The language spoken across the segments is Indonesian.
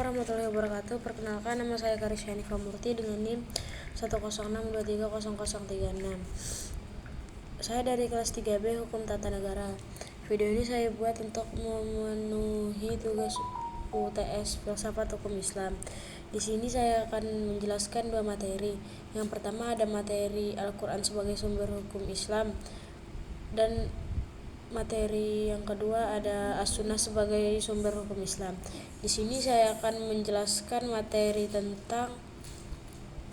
warahmatullahi wabarakatuh. Perkenalkan, nama saya Karisya Hanifah Murti dengan NIM 106230036. Saya dari kelas 3B Hukum Tata Negara. Video ini saya buat untuk memenuhi tugas UTS Filsafat Hukum Islam. Di sini saya akan menjelaskan dua materi. Yang pertama ada materi Al-Quran sebagai sumber hukum Islam, dan materi yang kedua ada As-Sunnah sebagai sumber hukum Islam. Di sini saya akan menjelaskan materi tentang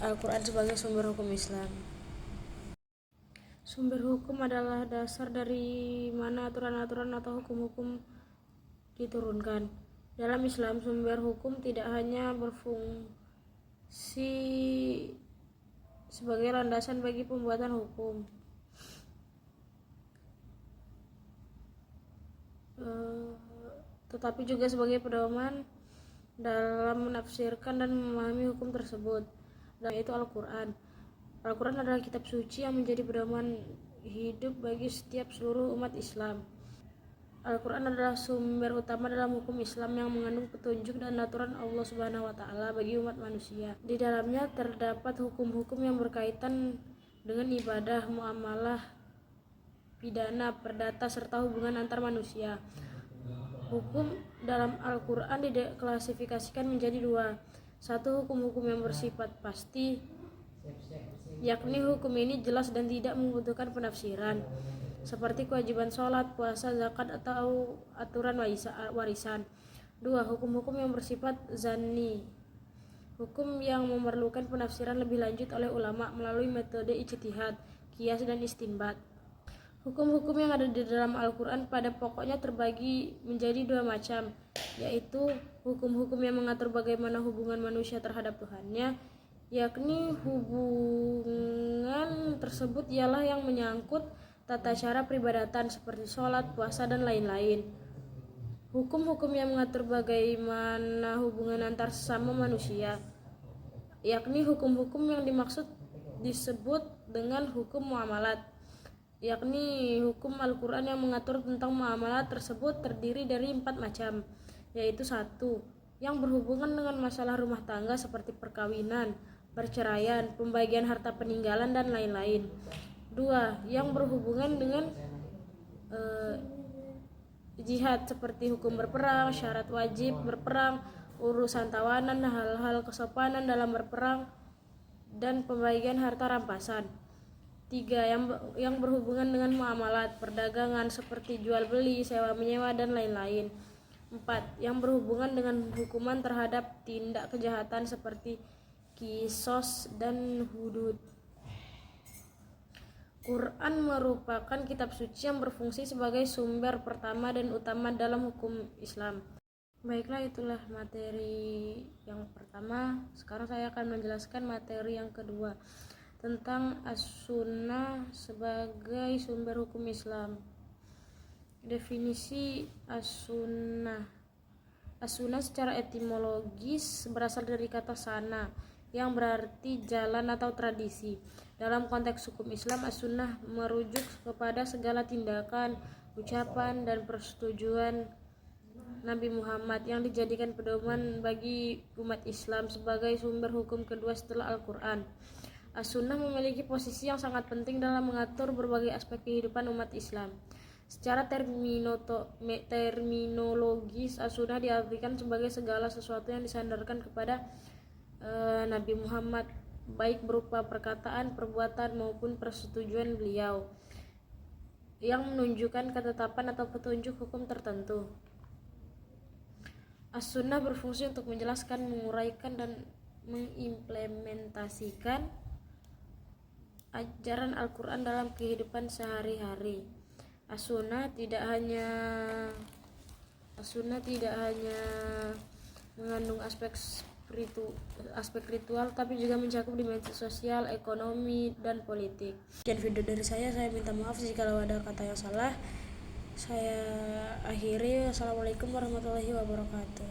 Al-Quran sebagai sumber hukum Islam. Sumber hukum adalah dasar dari mana aturan-aturan atau hukum-hukum diturunkan. Dalam Islam, sumber hukum tidak hanya berfungsi sebagai landasan bagi pembuatan hukum, tetapi juga sebagai pedoman dalam menafsirkan dan memahami hukum tersebut, dan itu Al-Quran. Al-Quran adalah kitab suci yang menjadi pedoman hidup bagi setiap seluruh umat Islam. Al-Quran adalah sumber utama dalam hukum Islam yang mengandung petunjuk dan aturan Allah Subhanahu wa Ta'ala bagi umat manusia. Di dalamnya terdapat hukum-hukum yang berkaitan dengan ibadah, muamalah, pidana, perdata, serta hubungan antar manusia. Hukum dalam Al-Quran diklasifikasikan menjadi dua. Satu, hukum-hukum yang bersifat pasti, yakni hukum ini jelas dan tidak membutuhkan penafsiran, seperti kewajiban sholat, puasa, zakat, atau aturan warisan. Dua, hukum-hukum yang bersifat zanni, hukum yang memerlukan penafsiran lebih lanjut oleh ulama melalui metode ijtihad, qiyas, dan istinbat. Hukum-hukum yang ada di dalam Al-Quran pada pokoknya terbagi menjadi dua macam, yaitu hukum-hukum yang mengatur bagaimana hubungan manusia terhadap Tuhannya, yakni hubungan tersebut ialah yang menyangkut tata cara peribadatan seperti sholat, puasa, dan lain-lain. Hukum-hukum yang mengatur bagaimana hubungan antar sesama manusia, yakni hukum-hukum yang dimaksud disebut dengan hukum muamalat, yakni hukum Al-Quran yang mengatur tentang muamalat tersebut terdiri dari 4 macam, yaitu 1. Yang berhubungan dengan masalah rumah tangga seperti perkawinan, perceraian, pembagian harta peninggalan, dan lain-lain. 2. Yang berhubungan dengan jihad seperti hukum berperang, syarat wajib berperang, urusan tawanan, hal-hal kesopanan dalam berperang, dan pembagian harta rampasan. 3. Yang berhubungan dengan muamalat, perdagangan seperti jual beli, sewa menyewa, dan lain-lain. 4. Yang berhubungan dengan hukuman terhadap tindak kejahatan seperti kisos dan hudud. Quran merupakan kitab suci yang berfungsi sebagai sumber pertama dan utama dalam hukum Islam. Baiklah, itulah materi yang pertama. Sekarang saya akan menjelaskan materi yang kedua tentang As-Sunnah sebagai sumber hukum Islam. Definisi As-Sunnah. As-Sunnah secara etimologis berasal dari kata sana, yang berarti jalan atau tradisi. Dalam konteks hukum Islam, As-Sunnah merujuk kepada segala tindakan, ucapan, dan persetujuan Nabi Muhammad yang dijadikan pedoman bagi umat Islam sebagai sumber hukum kedua setelah Al-Quran. As-Sunnah memiliki posisi yang sangat penting dalam mengatur berbagai aspek kehidupan umat Islam. Secara terminologis, As-Sunnah diartikan sebagai segala sesuatu yang disandarkan kepada Nabi Muhammad, baik berupa perkataan, perbuatan, maupun persetujuan beliau, yang menunjukkan ketetapan atau petunjuk hukum tertentu. As-Sunnah berfungsi untuk menjelaskan, menguraikan, dan mengimplementasikan ajaran Al-Quran dalam kehidupan sehari-hari. As-Sunnah tidak hanya mengandung aspek ritual, tapi juga mencakup dimensi sosial, ekonomi, dan politik. Sekian video dari saya minta maaf jika ada kata yang salah. Saya akhiri. Wassalamualaikum warahmatullahi wabarakatuh.